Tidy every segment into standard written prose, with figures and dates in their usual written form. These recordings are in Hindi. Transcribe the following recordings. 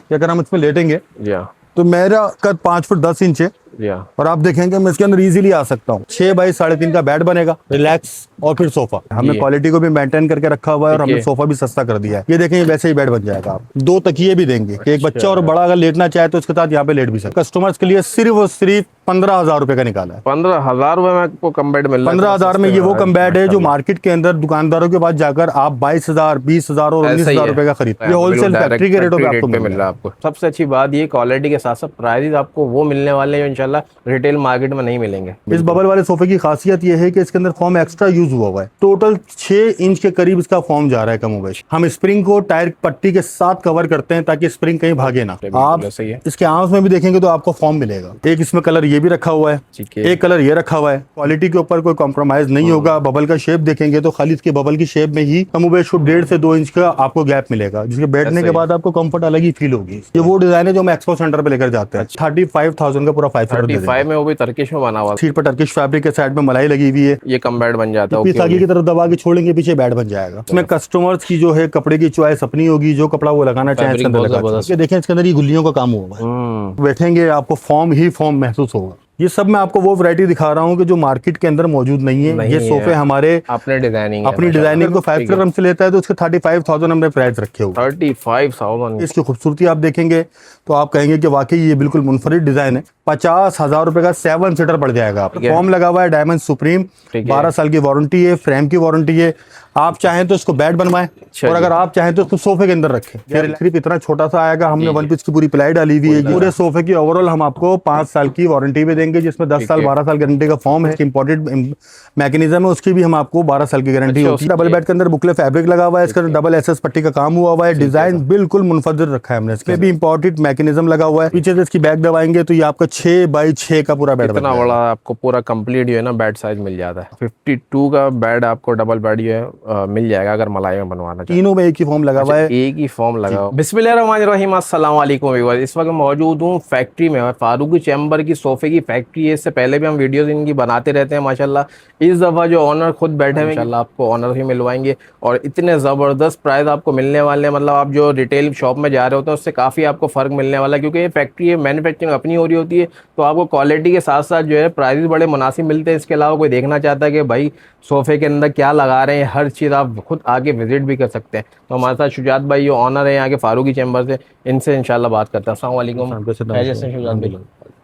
कि अगर हम इसमें लेटेंगे या तो मेरा कद 5 फुट 10 इंच है या और आप देखेंगे मैं इसके अंदर इजीली आ सकता हूँ। 6 बाई 3.5 का बेड बनेगा, रिलैक्स, और फिर सोफा। हमने क्वालिटी को भी मेंटेन करके रखा हुआ है और हमने सोफा भी सस्ता कर दिया है। ये देखें वैसे ही बेड बन जाएगा। आप 2 तकिए भी देंगे कि एक बच्चा और बड़ा अगर लेटना चाहे तो इसके साथ यहाँ पे लेट भी सकते। कस्टमर्स के लिए सिर्फ और सिर्फ 15,000 रुपए का निकाला है। 15,000 रुपए में आपको कम बेड मिल रहा है। 15,000 में ये वो कम बेड है जो मार्केट के अंदर दुकानदारों के पास जाकर आप 22,000, 20,000 और 19,000 रुपए का खरीदते हैं। ये होलसेल फैक्ट्री के रेटों पे आपको मिल रहा है। आपको सबसे अच्छी बात ये क्वालिटी के साथ साथ प्राइस आपको वो मिलने वाले हैं इंशाल्लाह रिटेल मार्केट में नहीं मिलेंगे। इस बबल वाले सोफे की खासियत ये है कि इसके अंदर फॉर्म एक्स्ट्रा यूज हुआ है। टोटल 6 इंच के करीब इसका फॉर्म जा रहा है कमोबेश। हम स्प्रिंग को टायर पट्टी के साथ कवर करते हैं ताकि स्प्रिंग कहीं भागे ना। आप इसके आर्म्स में भी देखेंगे तो आपको फॉर्म मिलेगा। एक इसमें कलर ये भी रखा हुआ है, एक कलर ये रखा हुआ है। क्वालिटी के ऊपर कोई कॉम्प्रोमाइज नहीं होगा। बबल का शेप देखेंगे तो खाली इसके बबल की शेप में ही कमोबेश 1.5 से 2 इंच का आपको गैप मिलेगा, जिसके बैठने के बाद आपको कंफर्ट अलग ही फील होगी। ये वो डिजाइन है जो हम एक्सपो सेंटर पे लेकर जाते हैं। 35,000 का पूरा 35 में वो भी टर्किश में बना हुआ। सीट पर टर्किश फैब्रिक के साइड में मलाई लगी हुई है। ये कम बेड बन जाता है। पीस आगे की तरफ दबा के छोड़ेंगे, पीछे बेड बन जाएगा। इसमें कस्टमर्स की जो है कपड़े की चॉइस अपनी होगी, जो कपड़ा वो लगाना चाहे इसके अंदर लगा। देखें इसके अंदर ये गुल्लियों का काम हुआ है। बैठेंगे आपको फॉर्म ही फॉर्म महसूस होगा। ये सब मैं आपको वो वैरायटी दिखा रहा हूँ कि जो मार्केट के अंदर मौजूद नहीं है। ये सोफे हमारे अपनी डिजाइनिंग को 5 स्टार हमसे लेता है तो उसके 35,000 हमने प्राइस रखे हुए। 35,000 इसकी खूबसूरती आप देखेंगे तो आप कहेंगे कि वाकई ये बिल्कुल मुनफरिद डिजाइन है। 50,000 रुपए का 7 सीटर पड़ जाएगा। आपको फॉर्म लगा हुआ है डायमंड सुप्रीम, 12 साल की वारंटी है, फ्रेम की वारंटी है। आप चाहें तो इसको बेड बनवाएं और अगर आप चाहें तो इसको सोफे के अंदर रखें। सिर्फ इतना छोटा सा आएगा। हमने 1 पीस की पूरी प्लाई डाली हुई है। पूरे सोफे की ओवरऑल हम आपको 5 साल की वारंटी भी देंगे, जिसमें 10 साल 12 साल गारंटी का फॉर्म है। इम्पोर्टेड मैकेनिज्म है, उसकी भी हम आपको 12 साल की गारंटी होती है। डबल बेड के अंदर बुकले फैब्रिक लगा हुआ है। इसके अंदर डबल एसएस पट्टी का काम हुआ है। डिजाइन बिल्कुल मुनफरद रखा है हमने। इसमें भी इम्पोर्टेड मैकेनिज्म लगा हुआ है। पीछे से इसकी बैक दबाएंगे तो ये आपका 6 बाई 6 का पूरा बेड इतना बड़ा आपको पूरा कंप्लीट जो है ना बेड साइज मिल जाता है। 52 का बेड आपको डबल बेड जो है मिल जाएगा अगर मलाई में बनवाना चाहिए। तीनों में एक ही फॉर्म लगा हुआ है। एक ही फॉर्म लगा हुआ। बिस्मिल्लाहिर्रहमानिर्रहीम, अस्सलाम वालेकुम व्यूअर्स। इस वक्त मौजूद हूँ फैक्ट्री में, फारूकी चैम्बर की सोफे की फैक्ट्री है। इससे पहले भी हम वीडियोस इनकी बनाते रहते हैं माशाल्लाह। इस दफ़ा जो ऑनर खुद बैठे हुए इंशाल्लाह आपको ऑनर ही मिलवाएंगे और इतने ज़बरदस्त प्राइस आपको मिलने वाले हैं। मतलब आप जो रिटेल शॉप में जा रहे होते हैं उससे काफ़ी आपको फ़र्क मिलने वाला है, क्योंकि ये फैक्ट्री है, मैन्युफैक्चरिंग अपनी हो रही होती है, तो आपको क्वालिटी के साथ साथ जो है प्राइस बड़े मुनासिब मिलते हैं। इसके अलावा कोई देखना चाहता है कि भाई सोफे के अंदर क्या लगा रहे हैं, हर चीज़ आप खुद आके विजिट भी कर सकते हैं। तो हमारे साथ शुजात भाई ये ऑनर है यहाँ के फारूकी चैम्बर से, इनसे इंशाल्लाह बात करते हैं। अस्सलाम वालेकुम। शुजात भाई,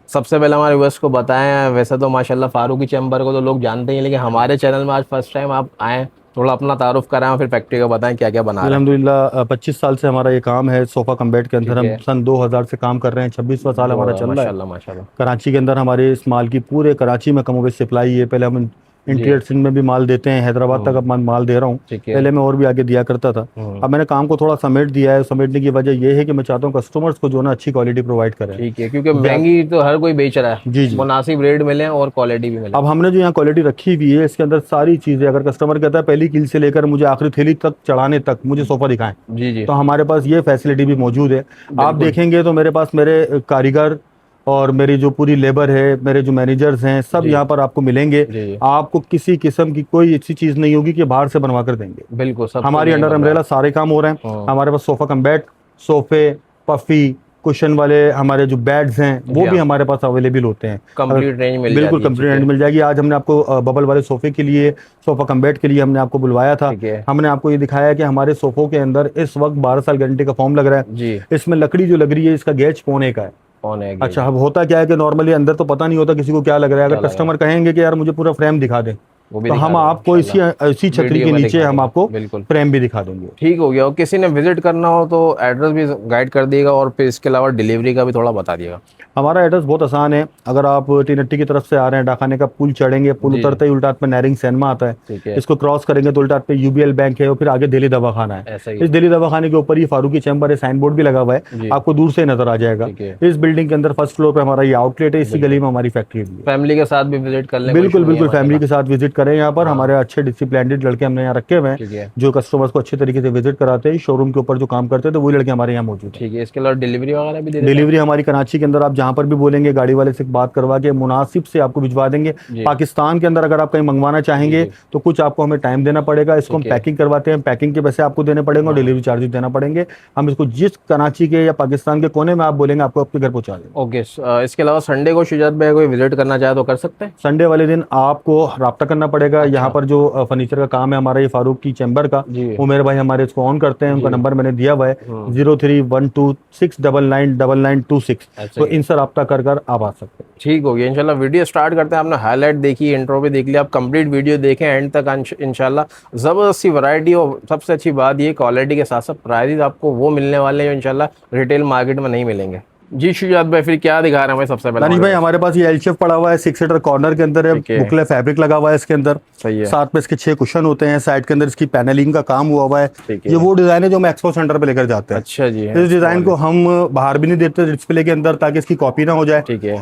सबसे पहले हमारे व्यूअर्स को बताएं, वैसे तो माशाल्लाह फारूकी चैम्बर को तो लोग जानते ही हैं, लेकिन हमारे चैनल में आज फर्स्ट टाइम आप आएँ, थोड़ा अपना तारुफ कराएं और फिर फैक्ट्री का बताएं क्या क्या बना रहे हैं। अल्हम्दुलिल्लाह 25 साल से हमारा ये काम है सोफा कम बेड के अंदर। हम सन 2000 से काम कर रहे हैं। 26वां साल हमारा चल रहा है माशाल्लाह। कराची के अंदर हमारे इस माल की पूरे कराची में कमोबेश सप्लाई है। पहले हम इंटीरियर सिंध में भी माल देते हैं, हैदराबाद तक अब माल दे रहा हूँ। पहले मैं और भी आगे दिया करता था। अब मैंने काम को थोड़ा समेट दिया है। समेटने की वजह यह है कि मैं चाहता हूँ कस्टमर्स को जो ना अच्छी क्वालिटी प्रोवाइड करें। ठीक है, क्योंकि महंगी तो हर कोई बेच रहा है। जी जी, मुनासिब रेट मिले और क्वालिटी भी मिले। अब हमने जो यहाँ क्वालिटी रखी हुई है इसके अंदर सारी चीजें, अगर कस्टमर कहता है पहली कील से लेकर मुझे आखिरी थैली तक चढ़ाने तक मुझे सोफा दिखाएं, जी जी, तो हमारे पास ये फैसिलिटी भी मौजूद है। आप देखेंगे तो मेरे पास मेरे कारीगर और मेरी जो पूरी लेबर है, मेरे जो मैनेजर्स हैं, सब यहाँ पर आपको मिलेंगे। आपको किसी किस्म की कोई ऐसी चीज नहीं होगी कि बाहर से बनवा कर देंगे। बिल्कुल, सब हमारी अंडर अम्ब्रेला सारे काम हो रहे हैं। हमारे पास सोफा कम बेड, सोफे, पफी, कुशन वाले हमारे जो बेड्स हैं वो भी हमारे पास अवेलेबल होते हैं। कंप्लीट रेंज मिल बिल्कुल कंप्लीट रेंज मिल जाएगी। आज हमने आपको बबल वाले सोफे के लिए, सोफा कम बेड के लिए हमने आपको बुलवाया था। हमने आपको ये दिखाया कि हमारे सोफों के अंदर इस वक्त 12 साल गारंटी का फॉर्म लग रहा है जी। इसमें लकड़ी जो लग रही है इसका गेज पौने का है। अच्छा, अब होता क्या है कि नॉर्मली अंदर तो पता नहीं होता किसी को क्या लग रहा है। अगर कस्टमर कहेंगे कि यार मुझे पूरा फ्रेम दिखा दे, तो हम आपको इसी छतरी के नीचे हम आपको फ्रेम भी दिखा देंगे। ठीक हो गया। और किसी ने विजिट करना हो तो एड्रेस भी गाइड कर दिएगा और फिर इसके अलावा डिलीवरी का भी थोड़ा बता दिएगा। हमारा एड्रेस बहुत आसान है। अगर आप टीनट्टी की तरफ से आ रहे हैं, डाखाने का पुल चढ़ेंगे, पुल उतरते ही उल्टा पे नैरिंग सिनेमा आता है, इसको क्रॉस करेंगे तो उल्टा पे यूबीएल बैंक है और फिर आगे दिल्ली दवाखाना है। इस दिल्ली दवाखाने के ऊपर ही फारूकी चैम्बर है, साइन बोर्ड भी लगा हुआ है, आपको दूर से नजर आ जाएगा। इस बिल्डिंग के अंदर फर्स्ट फ्लोर पे हमारा ये आउटलेट है। इसी गली में हमारी फैक्ट्री है। फैमिली के साथ भी विजिट कर लें, बिल्कुल बिल्कुल फैमिली के साथ विजिट करें यहाँ पर। हमारे अच्छे डिसिप्लिन्ड लड़के हमने यहाँ रखे हुए ठीक हैं है, जो कस्टमर्स को अच्छे तरीके से विजिट कराते हैं। शोरूम के ऊपर जो काम करते हैं तो वही लड़के हमारे यहाँ मौजूद हैं। ठीक है। इसके अलावा डिलीवरी वगैरह भी दे देते डिलीवरी हमारी कराची के अंदर आप जहाँ पर भी बोलेंगे गाड़ी वाले से बात करवा के मुनासिब से आपको भिजवा देंगे। जी। पाकिस्तान के अंदर अगर आप कहीं मंगवाना चाहेंगे जी। तो कुछ आपको हमें टाइम देना पड़ेगा। इसको हम ठीक है। पैकिंग करवाते हैं, पैकिंग के पैसे आपको देने पड़ेंगे और डिलीवरी चार्जेस देना पड़ेंगे। हम इसको जिस कराची के या पाकिस्तान के कोने में आप बोलेंगे आपको आपके घर पहुंचा देंगे। ओके। इसके अलावा संडे को शुजात भाई कोई विजिट करना चाहे तो कर सकते हैं? संडे वाले दिन आपको रब्ता करना पड़ेगा। यहाँ पर जो फर्नीचर का काम है हमारा ये फारूक की चैम्बर का, जी। वो मेरे भाई हमारे इसको ऑन करते हैं। उनका नंबर मैंने दिया हुआ है 0312699926। तो इनसे रब्ता कर आप आ सकते हैं। ठीक हो गया। इंशाल्लाह वीडियो स्टार्ट करते हैं। आपने हाईलाइट देखी, इंट्रो भी देख लिया, आप कंप्लीट वीडियो देखें एंड तक। इंशाल्लाह ज़बरदस्त सी वैरायटी और सबसे अच्छी बात ये क्वालिटी के साथ साथ प्राइस आपको वो मिलने वाले हैं जो इंशाल्लाह रिटेल मार्केट में नहीं मिलेंगे। जी शुजात भाई, फिर क्या दिखा रहे हैं भाई सबसे पहले? दानिश भाई हमारे पास ये एल शेप पड़ा हुआ है, 6 सीटर कॉर्नर के अंदर है, बुकले फैब्रिक लगा हुआ है इसके अंदर। सही है। साथ में इसके 6 कुशन होते हैं, साइड के अंदर इसकी पैनलिंग का काम हुआ हुआ है। ठीक है। ये वो डिजाइन है जो हम एक्सपो सेंटर पे लेकर जाते हैं। अच्छा जी। इस डिजाइन को हम बाहर भी नहीं देते डिस्प्ले के अंदर ताकि इसकी कॉपी ना हो जाए। ठीक है।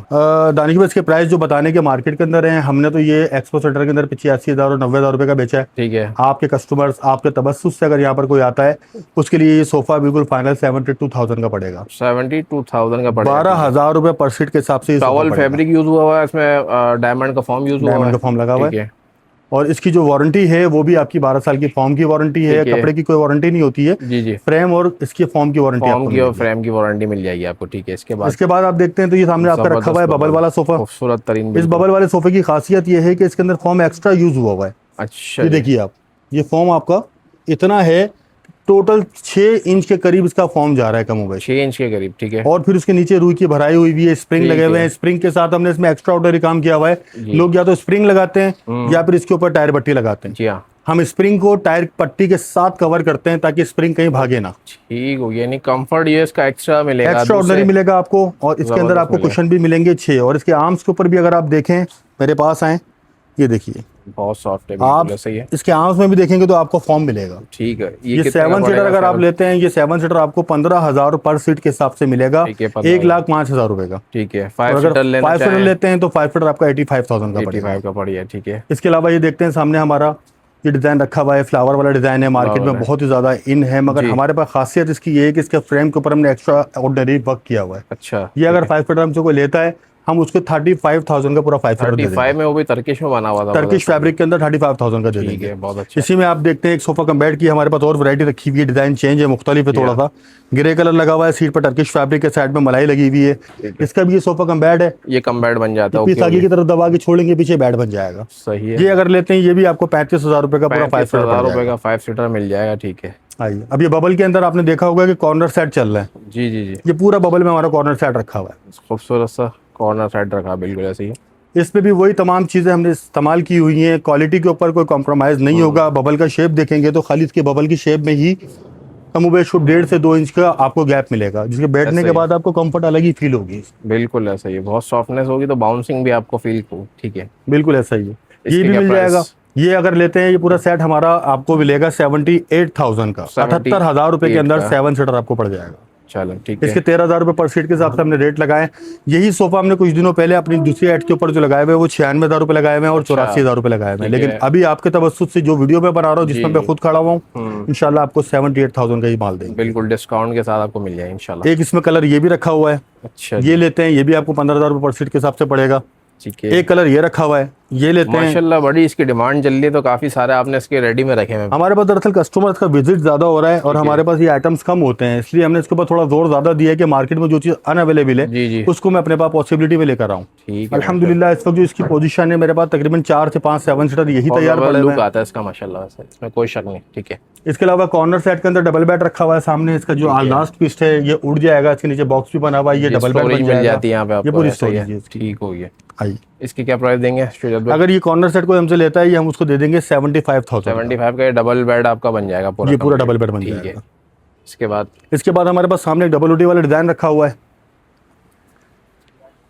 दानिश भाई इसके प्राइस जो बताने के मार्केट के अंदर है, हमने तो ये एक्सपो सेंटर के अंदर 85,000 और 90,000 रुपए का बेचा है। ठीक है। आपके कस्टमर्स आपके तबस्सुस से अगर यहाँ पर कोई आता है उसके लिए ये सोफा बिल्कुल फाइनल 72,000 का पड़ेगा। 72,000 का पड़ेगा। 12,000 रुपए पर सीट के हिसाब से टॉवल फैब्रिक यूज हुआ है इसमें, डायमंड का फॉर्म यूज हुआ है। डायमंड का फॉर्म लगा हुआ ठीक है। है। और इसकी जो वारंटी है वो भी आपकी 12 साल की फॉर्म की वारंटी है। ठीक है। कपड़े की कोई वारंटी नहीं होती है। जी जी। फ्रेम और इसकी फॉर्म की वारंटी फॉर्म आपको की और मिलेगी। फ्रेम की वारंटी मिल जाएगी आपको। ठीक है। इसके बाद आप देखते हैं तो ये सामने आपका रखा हुआ है बबल वाला सोफा। खूबसूरत तरीन। इस बबल वाले सोफे की खासियत ये है कि इसके अंदर फॉर्म एक्स्ट्रा यूज हुआ हुआ है। अच्छा ये देखिए आप, ये फॉर्म आपका इतना है, टोटल 6 इंच के करीब इसका फॉर्म जा रहा है कम हो गया 6 इंच के करीब। ठीक है। और फिर उसके नीचे रुई की भराई हुई भी है, स्प्रिंग ठीक लगे हुए है। हैं। स्प्रिंग के साथ हमने इसमें एक्स्ट्रा ऑर्डनरी काम किया हुआ है। लोग या तो स्प्रिंग लगाते हैं या फिर इसके ऊपर टायर पट्टी लगाते हैं। जी हाँ। हम स्प्रिंग को टायर पट्टी के साथ कवर करते हैं ताकि स्प्रिंग कहीं भागे ना। ठीक हो, यानी कंफर्ट ये इसका एक्स्ट्रा मिलेगा, एक्स्ट्रा ऑर्डनरी मिलेगा आपको। और इसके अंदर आपको कुशन भी मिलेंगे 6। और इसके आर्म्स के ऊपर भी अगर आप देखें, मेरे पास आए, ये देखिए बहुत सॉफ्ट है। आप सही है। इसके आर्म्स में भी देखेंगे तो आपको फॉर्म मिलेगा। ठीक है। ये 7 सीटर अगर आप लेते हैं, ये 7 सीटर आपको 15,000 पर सीट के हिसाब से मिलेगा। 1,05,000 रुपए का। ठीक है। 5 सीटर 5 सीटर लेते हैं तो 5 सीटर आपका 85,000 का पड़ेगा। 85 का पड़ेगा। ठीक है। इसके अलावा ये देखते हैं सामने हमारा ये डिजाइन रखा हुआ है, फ्लावर वाला डिजाइन है, मार्केट में बहुत ही ज्यादा इन है। मगर हमारे पास खासियत इसकी ये है कि इसके फ्रेम के ऊपर हमने एक्स्ट्रा ऑर्डिनरी वर्क किया हुआ है। अच्छा। ये अगर 5 सीटर हमसे कोई लेता है, हम उसको 35,000 का पूरा 5 सीटर दे देंगे। 35 में वो भी टर्किश में बना हुआ था। टर्किश फैब्रिक के अंदर 35,000 का दे ठीक देंगे। है। बहुत अच्छा। इसी में आप देखते हैं एक सोफा कम बेड की हमारे पास और वैरायटी रखी हुई है। डिजाइन चेंज है, मुख्तलिफ है थोड़ा सा। ग्रे कलर लगा हुआ है, सीट पर टर्किश फैब्रिक के साइड में मलाई लगी हुई है। इसका भी ये सोफा कम बेड है, ये कम बेड बन जाता है। पीस आगे की तरफ दबा के छोड़ेंगे, पीछे बेड बन जाएगा। सही है। ये अगर लेते हैं ये भी आपको 35,000 रुपए का पूरा 5 सीटर 35,000 रुपए का 5 सीटर मिल जाएगा। ठीक है। आइए, अब ये बबल के अंदर आपने देखा होगा कि कॉर्नर सेट चल रहा है। जी जी जी। ये पूरा बबल में हमारा कॉर्नर सेट रखा हुआ है। खूबसूरत सा कॉर्नर साइड रखा, बिल्कुल ऐसे ही है। इसमें भी वही तमाम चीजें हमने इस्तेमाल की हुई हैं। क्वालिटी के ऊपर कोई कॉम्प्रोमाइज नहीं होगा। बबल का शेप देखेंगे तो खाली इसके बबल की शेप में ही कमोबेश 1.5 से 2 इंच का आपको गैप मिलेगा, जिसके बैठने के बाद आपको कंफर्ट अलग ही फील होगी। बिल्कुल ऐसा ही है। बहुत सॉफ्टनेस होगी तो बाउंसिंग भी आपको फील हो। ठीक है। बिल्कुल ऐसा ही है। ये भी मिल जाएगा। ये अगर लेते हैं ये पूरा सेट हमारा आपको मिलेगा 78,000 का। 78,000 रुपए के अंदर 7 सीटर आपको पड़ जाएगा। चलो ठीक है। इसके 13,000 रुपए पर सीट के हिसाब से हमने रेट लगाए। यही सोफा हमने कुछ दिनों पहले अपनी दूसरी एड के ऊपर जो लगाए हुए वो 96,000 रुपए लगाए हुए हैं और 84,000 रुपए लगाए हुए हैं। लेकिन अभी आपके तवज्जुह से जो वीडियो में बना रहा हूँ, जिसमें मैं खुद खड़ा हुआ हूँ, इंशाल्लाह आपको 78,000 का ही माल देंगे। बिल्कुल डिस्काउंट के साथ आपको मिल जाएगा इंशाल्लाह। एक इसमें कलर ये भी रखा हुआ है। अच्छा। ये लेते हैं, ये भी आपको 15,000 रुपए पर सीट के हिसाब से पड़ेगा। ठीक है। एक कलर ये रखा हुआ है, ये लेते हैं। माशाल्लाह बड़ी इसकी डिमांड चल रही है तो काफी सारे आपने इसके रेडी में रखे हैं। हमारे पास दरअसल कस्टमर्स का विजिट ज्यादा हो रहा है और हमारे पास ये आइटम्स कम होते हैं, इसलिए हमने इसके ऊपर थोड़ा जोर ज्यादा दिया है कि मार्केट में जो चीज अनअवेलेबल है जी जी। उसको मैं अपने पास पॉसिबिलिटी में लेकर आऊँ। ठीक है। अल्हम्दुलिल्लाह इस वक्त जो इसकी पोजीशन है, मेरे पास तकरीबन 4 से 5 7 सीटर यही तैयार पड़े हुए लुक हैं। आता है इसका माशाल्लाह से, इसमें कोई शक नहीं। ठीक है। इसके अलावा कॉर्नर सेट के अंदर डबल बेड रखा हुआ है। सामने इसका जो लास्ट पीस है ये उड़ जाएगा, इसके नीचे बॉक्स भी बना हुआ है, ये डबल बेड बन मिल जाती है यहाँ पे ये आपको। पूरी ऐसा ही स्टोरेज है। है। ठीक हो गया। आइए, इसकी क्या प्राइस देंगे? अगर ये कॉर्नर सेट कोई हमसे लेता है ये हम उसको दे देंगे 75,000। 75 का डबल बेड आपका बन जाएगा पूरा। ये पूरा डबल बेड बन ठीक जाएगा। है। इसके बाद हमारे पास सामने एक डबल ओटी वाला डिजाइन रखा हुआ है।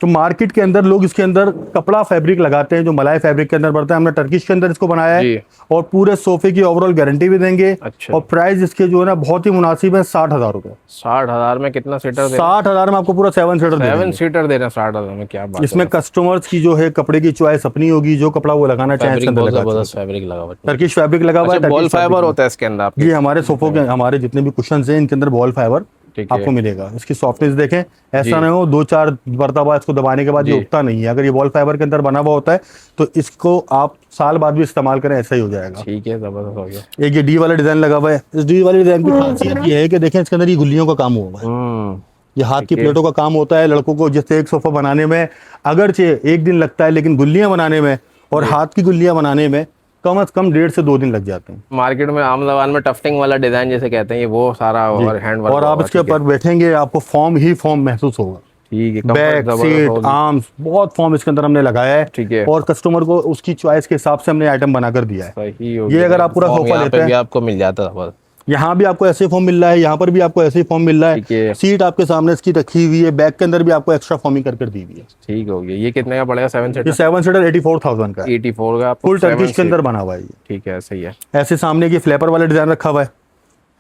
तो मार्केट के अंदर लोग इसके अंदर कपड़ा फैब्रिक लगाते हैं जो मलाई फैब्रिक के अंदर पड़ता है, हमने टर्किश के अंदर इसको बनाया जी। है और पूरे सोफे की ओवरऑल गारंटी भी देंगे। अच्छा। और प्राइस इसके जो है ना बहुत ही मुनासिब है, 60,000 रुपए। 60,000 में कितना सीटर दे? 60,000 में आपको पूरा 7 सीटर दे 7 देंगे। सीटर दे रहे हैं 60,000 में, क्या बात है। इसमें कस्टमर्स की जो है कपड़े की चॉइस अपनी होगी, जो कपड़ा वो लगाना चाहे इसके फैब्रिक अंदर बहुत लगा जबरदस्त फैब्रिक लगा हुआ है। टर्किश फैब्रिक लगा हुआ है। अच्छा, बॉल टर्किश फाइबर फैब्रिक होता है इसके अंदर आपके? जी, हमारे सोफों के हमारे जितने भी कुशन्स हैं इनके अंदर बॉल फाइबर ठीक है। आपको मिलेगा। इसकी सॉफ्टनेस देखें, जी। ऐसा ना हो 2-4 मरतबा इसको दबाने के बाद ये जी। उठता नहीं है। अगर ये बॉल फाइबर के अंदर बना हुआ होता है तो इसको आप साल बाद भी इस्तेमाल करें, ऐसा ही हो जाएगा। ठीक है, जबरदस्त हो गया। एक ये डी वाला डिजाइन लगा हुआ है। इस डी वाले डिजाइन की खासियत ये है कि देखें इसके अंदर ये गुल्लियों का काम हुआ है। ये हाथ की प्लेटों का काम होता है। लड़कों को जैसे एक सोफा बनाने में अगरचे एक दिन लगता है, लेकिन गुल्लियां बनाने में और हाथ की गुल्लियां बनाने में कम से कम 1.5 से 2 दिन लग जाते हैं। मार्केट में आम जबान में टफ्टिंग वाला डिजाइन जैसे कहते हैं, ये वो सारा और हैंड वर्क और आप इसके ऊपर बैठेंगे आपको फॉर्म ही फॉर्म महसूस होगा। ठीक है, बैक सीट आर्म्स बहुत फॉर्म इसके अंदर हमने लगाया है। ठीक है। और कस्टमर को उसकी चॉइस के हिसाब से हमने आइटम बनाकर दिया है। सही हो ये गया। अगर आप पूरा फॉर्म सोफा यहाँ लेते पे हैं भी आपको मिल जाता है, यहाँ भी आपको ऐसे फॉर्म मिल रहा है, यहाँ पर भी आपको ऐसे ही फॉर्म मिल रहा ठीक है। है। सीट आपके सामने इसकी रखी हुई है, बैक के अंदर भी आपको एक्स्ट्रा फॉर्मिंग करके दी हुई है। ठीक हो गया। ये कितने का पड़ेगा? 7 ये सीटर 7 सीटर 84,000 का है। 84 का आपको फुल टर्किश के 7 अंदर बना हुआ है ये। ठीक है, सही है। ऐसे सामने की फ्लैपर वाला डिजाइन रखा हुआ है,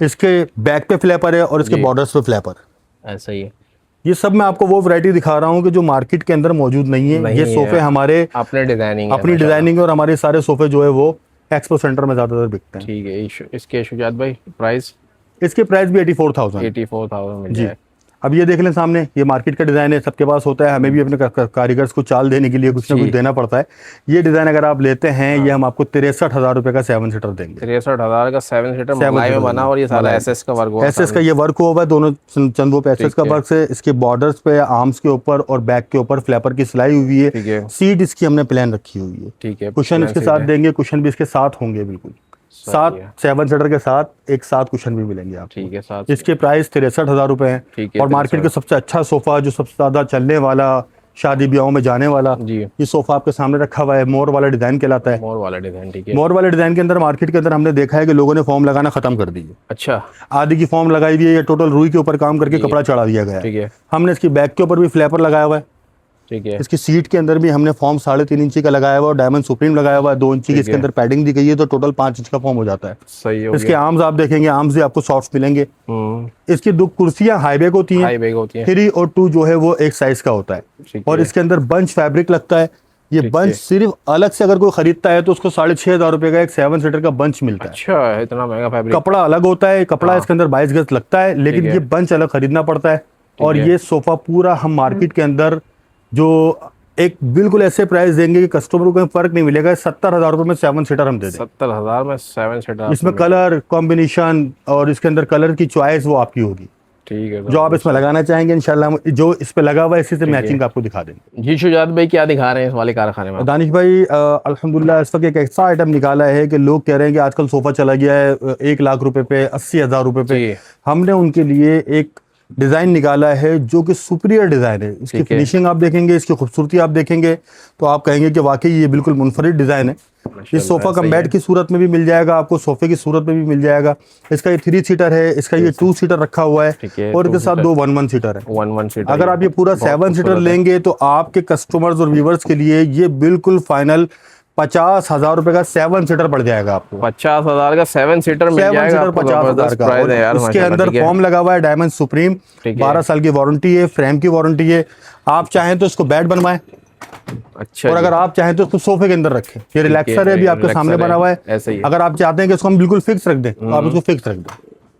इसके बैक पे फ्लैपर है और इसके जी। बॉर्डर्स पे फ्लैपर। ऐसा ही है। ये सब मैं आपको वो वैरायटी दिखा रहा हूँ कि जो मार्केट के अंदर मौजूद नहीं है। नहीं ये है। सोफे हमारे अपने डिजाइनिंग है अपनी माशाल्लाह। डिजाइनिंग और हमारे सारे सोफे जो है वो एक्सपो सेंटर में ज्यादातर बिकते हैं। ठीक है। इसके शुजात भाई प्राइस? इसके प्राइस भी 84,000। 84,000 मिल जी। जाए। अब ये देख लें सामने, ये मार्केट का डिजाइन है, सबके पास होता है। हमें भी अपने कारीगर्स को चाल देने के लिए कुछ ना जी। कुछ देना पड़ता है। ये डिजाइन अगर आप लेते हैं ये हम आपको 63,000 रुपए का 7 सीटर देंगे। 63,000 का 7 सीटर 7 मलाई में सीटर बना और ये सारा मलाई। एसएस का वर्क हुआ एसएस का ये वर्क हुआ है, दोनों चंदों पे एसएस ठीक का है। वर्क है। इसके बॉर्डर्स पे आर्म्स के ऊपर और बैक के ऊपर फ्लैपर की सिलाई हुई है। ठीक है। सीट इसकी हमने प्लान रखी हुई है। ठीक है। कुशन इसके सीट साथ है। देंगे, कुशन भी इसके साथ होंगे बिल्कुल। साथ 7 सीटर के साथ एक साथ कुशन भी मिलेंगे आपको। ठीक है, साथ इसके प्राइस 63,000 रुपए हैं। ठीक है, और मार्केट का सबसे अच्छा सोफा जो सबसे ज्यादा चलने वाला, शादी ब्याहों में जाने वाला, जी। ये सोफा आपके सामने रखा हुआ है, मोर वाला डिजाइन कहलाता है। मोर वाला डिजाइन। ठीक है। मोर वाले डिजाइन के अंदर मार्केट के अंदर हमने देखा है कि लोगों ने फॉर्म लगाना खत्म कर दी है। अच्छा। आधी की फॉर्म लगाई हुई है, ये टोटल रुई के ऊपर काम करके कपड़ा चढ़ा दिया गया ठीक है। है। हमने इसकी बैक के ऊपर भी फ्लैपर लगाया हुआ है। ठीक है। इसकी सीट के अंदर भी हमने फॉर्म 3.5 इंची का लगाया हुआ है, डायमंड सुप्रीम लगाया हुआ है। 2 इंची की इसके है। अंदर पैडिंग दी गई है, तो टोटल 5 इंच का फॉर्म हो जाता है। सही हो इसके गया। आर्म्स आप देखेंगे, आर्म्स भी आपको सॉफ्ट मिलेंगे। हम्म। इसकी 2 कुर्सियां हाई बैक होती हैं। हाई बैग होती है। 3 और 2 जो है वो एक साइज का होता है। ठीक और है। इसके अंदर बंच फैब्रिक लगता है। ये ठीक बंच है। सिर्फ अलग से अगर कोई खरीदता है तो उसको 6,500 रुपए का एक 7 सीटर का बंच मिलता है। अच्छा, इतना महंगा फैब्रिक? कपड़ा अलग होता है, कपड़ा इसके अंदर 22 गज लगता है, लेकिन ठीक है। ये बंच अलग खरीदना पड़ता है। और है। ये सोफा पूरा हम मार्केट के अंदर जो एक बिल्कुल ऐसे प्राइस देंगे कि कस्टमर को कोई फर्क नहीं मिलेगा। 70,000 रुपए में 7 सीटर हम दे दें। 70,000 में 7 सीटर? इसमें कलर कॉम्बिनेशन और इसके अंदर कलर की चॉइस वो आपकी होगी, ठीक है। जो आप इसमें लगाना चाहेंगे। इंशाल्लाह हम जो इस पे लगा हुआ है इसी से मैचिंग आपको दिखा देंगे। जी शुजात भाई, क्या दिखा रहे हैं इस वाले कारखाने में? दानिश भाई अल्हम्दुलिल्लाह इस वक्त एक ऐसा आइटम निकाला है कि लोग कह रहे हैं कि आजकल सोफा चला गया है 1 लाख रुपए पे, 80,000 रुपए पे। जी। हमने उनके लिए एक डिजाइन निकाला है जो कि सुपीरियर डिजाइन है। इसकी ठीक है। फिनिशिंग आप देखेंगे, इसकी खूबसूरती आप देखेंगे तो आप कहेंगे कि वाकई ये बिल्कुल मुनफरिद डिजाइन है। ये सोफा कम बेड की सूरत में भी मिल जाएगा आपको, सोफे की सूरत में भी मिल जाएगा। इसका ये 3 सीटर है, इसका ये 2 सीटर रखा हुआ ठीक है है, और इसके 2 साथ 2 1 सीटर है। 1 सीटर। अगर आप ये पूरा 7 सीटर लेंगे तो आपके कस्टमर्स और व्यूवर्स के लिए ये बिल्कुल फाइनल 50,000 रुपए का 7 सीटर पड़ जाएगा आपको। 50,000 का 7 सीटर मिल 7 जाएगा सीटर आपको। 50,000 जबरदस्त का। प्राइस और है यार इसके माशाल्लाह। अंदर ठीक है। फॉर्म लगा हुआ है डायमंड सुप्रीम, ठीक है। 12 साल की वारंटी है, फ्रेम की वारंटी है। आप चाहें तो इसको बेड बनवाएं अच्छा और जी। अगर आप चाहें तो इसको सोफे के अंदर रखें। ये रिलैक्सर है, अभी आपके रिलैक्सर सामने बना हुआ है। ऐसे ही है। अगर आप चाहते हैं कि इसको हम बिल्कुल फिक्स रख दें तो आप इसको फिक्स रख दें,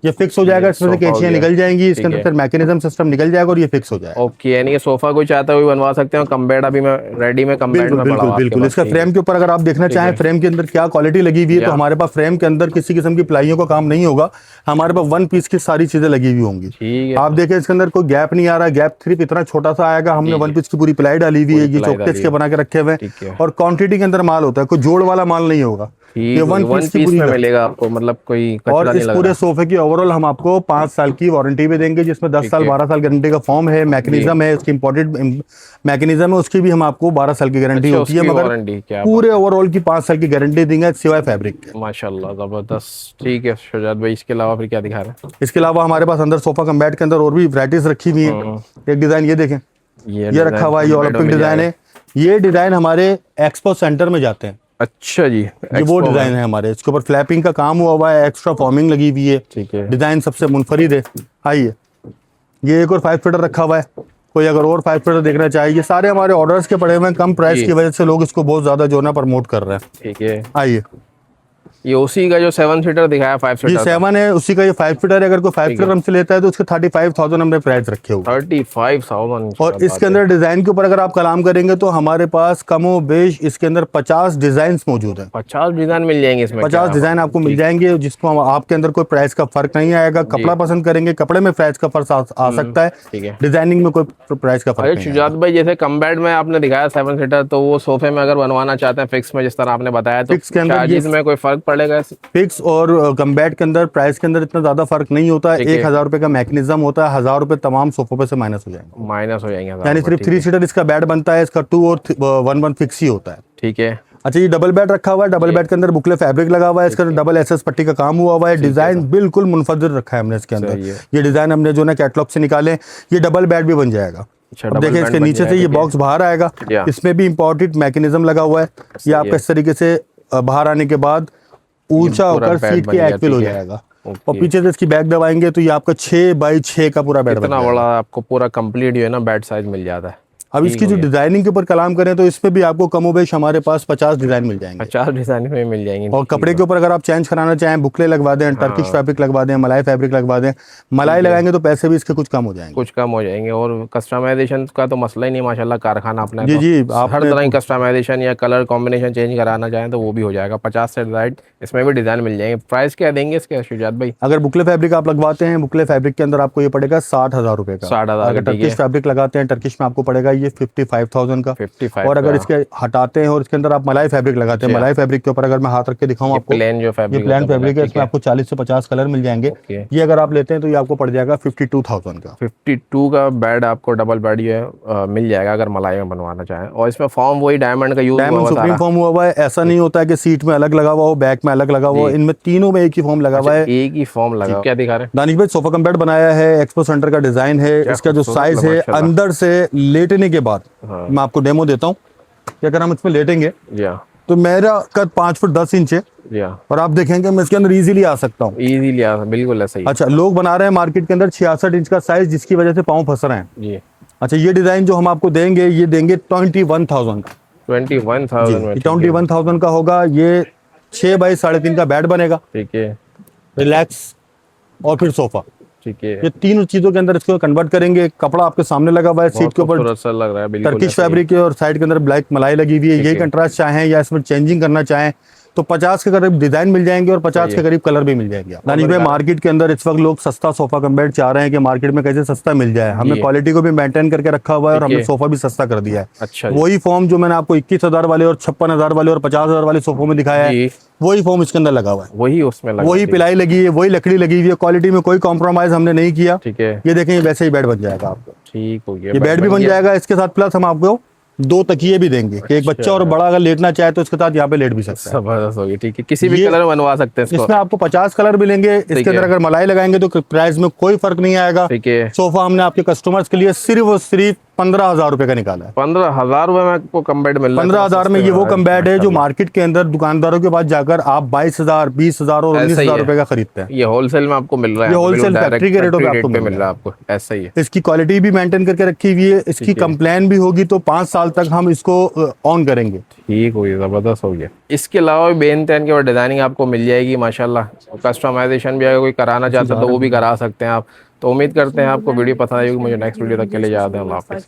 ये फिक्स हो जाएगा। इसमें से सोफा हो कैंचियां गया। निकल जाएंगी, इसके ठीक अंदर है। फिर मैकेनिज्म सिस्टम निकल जाएगा और ये फिक्स हो जाएगा। ओके, यानी कि सोफा कोई चाहता है वो बनवा सकते हैं। कम बेड अभी मैं रेडी में कम बेड बिल्कुल में पड़ा बिल्कुल हुआ बिल्कुल। इसका फ्रेम के ऊपर अगर आप देखना चाहें फ्रेम के अंदर क्या क्वालिटी लगी हुई है, तो हमारे पास फ्रेम के अंदर किसी किस्म की प्लाइयों का काम नहीं होगा। हमारे पास 1 पीस की सारी चीजें लगी हुई होंगी। ठीक है। आप देखें इसके अंदर कोई गैप नहीं आ रहा, गैप सिर्फ इतना छोटा सा आएगा। हमने 1 पीस की पूरी प्लाई डाली हुई है, ये प्लाई चौकटेस डाली के बना के रखे हुए ठीक है। हैं और क्वांटिटी के अंदर माल होता है, कोई जोड़ वाला माल नहीं होगा। ये 1 वन पीस की पीस पूरी में मिलेगा आपको, मतलब कोई कचरा और नहीं इस लग पूरे रहा। सोफे की ओवरऑल हम आपको 5 साल की वारंटी भी देंगे, जिसमें 10 साल 12 साल गारंटी का फॉर्म है, मैकेनिज्म है, उसकी इंपोर्टेड मैकेनिज्म है, उसकी भी हम आपको 12 साल की गारंटी अच्छा, होती है। उसकी मगर वारंटी क्या पूरे ओवरऑल की 5 साल की गारंटी देंगे सिवाय फैब्रिक के। माशाल्लाह जबरदस्त। ठीक है शुजात भाई, इसके अलावा फिर क्या दिखा रहे हैं? इसके अलावा हमारे पास अंदर सोफा कम बेड के अंदर और भी वैरायटीज रखी हुई है। एक डिजाइन ये देखें, ये रखा हुआ है, ये ओलंपिक डिजाइन है। ये डिजाइन हमारे एक्सपो सेंटर में जाते हैं। अच्छा जी, ये वो डिजाइन है हमारे, इसके ऊपर फ्लैपिंग का काम हुआ है, एक्स्ट्रा फॉर्मिंग लगी हुई है। ठीक है, डिजाइन सबसे मुनफरिद है। आइए, ये एक और 5 फीटर रखा हुआ है, कोई अगर और 5 फीटर देखना चाहिए। ये सारे हमारे ऑर्डर्स के पड़े हुए हैं, कम प्राइस की वजह से लोग इसको बहुत ज्यादा जो ना प्रमोट कर रहे हैं। ठीक है, आइए, ये उसी का जो 7 सीटर दिखाया 5 ये सीटर 7 है, उसी का ये 5 फीटर है। अगर कोई 5 फीटर हमसे लेता है तो उसके 35,000 हमने प्राइस रखे हुए। 35,000। और इसके अंदर डिजाइन के ऊपर अगर आप कलाम करेंगे तो हमारे पास कमो बेश इसके अंदर 50 डिजाइन मौजूद है। 50 डिजाइन मिल जाएंगे इसमें? 50 डिजाइन आपको मिल जाएंगे, जिसको आपके अंदर कोई प्राइस का फर्क नहीं आएगा। कपड़ा पसंद करेंगे, कपड़े में प्राइस का फर्क आ सकता है, ठीक है। डिजाइनिंग में कोई प्राइस का फर्क अरे नहीं शुजात भाई, जैसे कम बेड में आपने दिखाया 7 सीटर, तो वो सोफे में अगर बनवाना चाहते हैं फिक्स में, जिस तरह आपने बताया, तो फिक्स के अंदर चार्जेस में कोई फर्क पड़ेगा? फिक्स और कम्बैट के अंदर प्राइस के अंदर इतना ज्यादा फर्क नहीं होता है। 1,000 रुपए का मैकेनिज्म होता है, 1,000 रुपए तमाम सोफों पे से माइनस हो जाएंगे। माइनस हो जाएंगे, यानी सिर्फ 3 सीटर इसका बेड बनता है, इसका 2 और 1 फिक्स ही होता है। ठीक है। अच्छा, ये डबल बेड रखा हुआ है, डबल बेड के अंदर बुकले फैब्रिक लगा हुआ है, इसके अंदर डबल एसएस पट्टी का काम हुआ है। डिजाइन बिल्कुल मुनफजर रखा है हमने इसके अंदर। ये डिजाइन हमने जो ना कैटलॉग से निकाले। ये डबल बेड भी बन जाएगा। अब देखिए, इसके नीचे से ये बॉक्स बाहर आएगा, इसमें भी इंपोर्टेड मैकेनिज्म लगा हुआ है। ये आपका इस तरीके से बाहर आने के बाद ऊंचा होकर सीट के एक्टिव हो जाएगा। और पीछे से इसकी बैग दबाएंगे तो ये आपका 6x6 का पूरा बेड इतना बड़ा आपको पूरा कंप्लीट जो है ना बेड साइज मिल जाता है। अब इसकी जो डिजाइनिंग के ऊपर कलाम करें तो इसमें भी आपको कमोबेश हमारे पास 50 डिजाइन मिल जाएंगे। 50 डिजाइन में मिल जाएंगे। और कपड़े के ऊपर अगर आप चेंज कराना चाहें, बुकले लगवा दें, टर्किश फैब्रिक लगवा दें, मलाई फैब्रिक लगवा दें, मलाई लगाएंगे तो पैसे भी इसके कुछ कम हो जाएंगे। कुछ कम हो जाएंगे। और कस्टमाइजेशन का तो मसला ही नहीं, माशाल्लाह कारखाना अपना। जी जी, आप हर तरह की कस्टमाइजेशन या कलर कॉम्बिनेशन चेंज कराना चाहें तो वो भी हो जाएगा। 50 से राइट इसमें भी डिजाइन मिल जाएंगे। प्राइस क्या देंगे इसके शुजात भाई? अगर बुकले फैब्रिक आप लगवाते हैं, बुकले फैब्रिक के अंदर आपको ये पड़ेगा 60,000 रुपए का। 60,000। अगर टर्किश फैब्रिक लगाते हैं, टर्किश में आपको पड़ेगा ये 55,000 का। 55। और अगर इसके हटाते हैं और इसके अंदर आप मलाई फैब्रिक लगाते हैं, मलाई फैब्रिक के ऊपर अगर मैं हाथ रख के दिखाऊं आपको, प्लेन जो फैब्रिक, ये प्लेन फैब्रिक है, इसमें आपको 40 से 50 कलर मिल जाएंगे। ये अगर आप लेते हैं तो ये आपको पड़ जाएगा 52,000 का। 52 का बेड आपको डबल बेड ये मिल जाएगा अगर मलाई में बनवाना चाहें। और इसमें फॉर्म वही डायमंड का यूज हुआ डायमंड सुप्रीम फॉर्म हुआ है। ऐसा नहीं होता है कि सीट में अलग लगा हुआ हो, बैक में अलग लगा हुआ हो, इनमें तीनों में एक ही फॉर्म लगा हुआ है। एक ही फॉर्म लगा। क्या दिखा रहे हैं दानिश भाई? सोफा कम बेड बनाया है, एक्सपो सेंटर का डिजाइन है। इसका जो साइज है अंदर से लेटने के बाद, मैं आपको डेमो देता हूँ कि अगर हम इसमें लेटेंगे तो मेरा कद 5 फुट 10 इंच है, और आप देखेंगे मैं इसके अंदर इजीली आ सकता हूँ। इजीली आ, बिल्कुल ऐसा ही। अच्छा, लोग बना रहे हैं मार्केट के अंदर 66 इंच का साइज, जिसकी वजह से पाँव फंस रहे हैं जी। अच्छा, ये डिजाइन जो हम आपको देंगे, ये देंगे 21,000 का। 21,000 का होगा। ये 6x3.5 का बेड बनेगा। ठीक है, रिलैक्स और फिर सोफा। ठीक है, ये तीनों चीजों के अंदर इसको कन्वर्ट करेंगे। कपड़ा आपके सामने लगा हुआ है, सीट के ऊपर लग रहा है टर्किश फैब्रिक है, और साइड के अंदर ब्लैक मलाई लगी हुई है। यही कंट्रास्ट चाहें या इसमें चेंजिंग करना चाहें तो 50 के करीब डिजाइन मिल जाएंगे और 50 के करीब कलर भी मिल जाएंगे। दानिश भाई, मार्केट के अंदर इस वक्त लोग सस्ता सोफा कम बेड चाह रहे हैं कि मार्केट में कैसे सस्ता मिल जाए। हमने क्वालिटी को भी मेंटेन करके रखा हुआ है और हमने सोफा भी सस्ता कर दिया है। अच्छा, वही फॉर्म जो मैंने आपको 21,000 वाले और 56,000 वाले और 50,000 वाले सोफों में दिखाया है, वही फॉर्म इसके अंदर लगा हुआ है। वही उसमें लगा, वही पिलाई लगी है, वही लकड़ी लगी हुई है। क्वालिटी में कोई कॉम्प्रोमाइज हमने नहीं किया। ठीक है, ये देखें, वैसे ही बेड बन जाएगा आपको। ठीक हो गया, ये बेड भी बन जाएगा। इसके साथ प्लस हम आपको 2 तकिए भी देंगे कि एक बच्चा और बड़ा अगर लेटना चाहे तो इसके साथ यहाँ पे लेट भी सकता है। जबरदस्त होगी। ठीक है, किसी भी कलर में बनवा सकते हैं इसको। इसमें आपको 50 कलर मिलेंगे। इसके अंदर अगर मलाई लगाएंगे तो प्राइस में कोई फर्क नहीं आएगा। ठीक है, सोफा हमने आपके कस्टमर्स के लिए सिर्फ और सिर्फ 15,000 रुपए का निकाला है। 15,000 रुपए में आपको कम बेड मिल रहा है। 15,000 में ये वो कम बेड है जो मार्केट के अंदर दुकानदारों के पास जाकर आप 22,000, 20,000 और 19,000 रुपए का खरीदते हैं। ये होलसेल में आपको मिल रहा है। ये होलसेल फैक्ट्री के रेटों पे आपको मिल रहा है। आपको ऐसा ही है। इसकी क्वालिटी भी मेंटेन करके रखी हुई है। इसकी कंप्लेन भी होगी तो 5 साल तक हम इसको ऑन करेंगे। ठीक हो गया, जबरदस्त हो गया। इसके अलावा बेन तैन के डिजाइनिंग आपको मिल जाएगी माशाल्लाह। कस्टमाइजेशन भी अगर कोई कराना चाहता है तो वो भी करा सकते हैं आप। तो उम्मीद करते हैं आपको वीडियो पसंद आई होगी। मुझे नेक्स्ट वीडियो तक के लिए याद है। अल्लाह हाफिज़।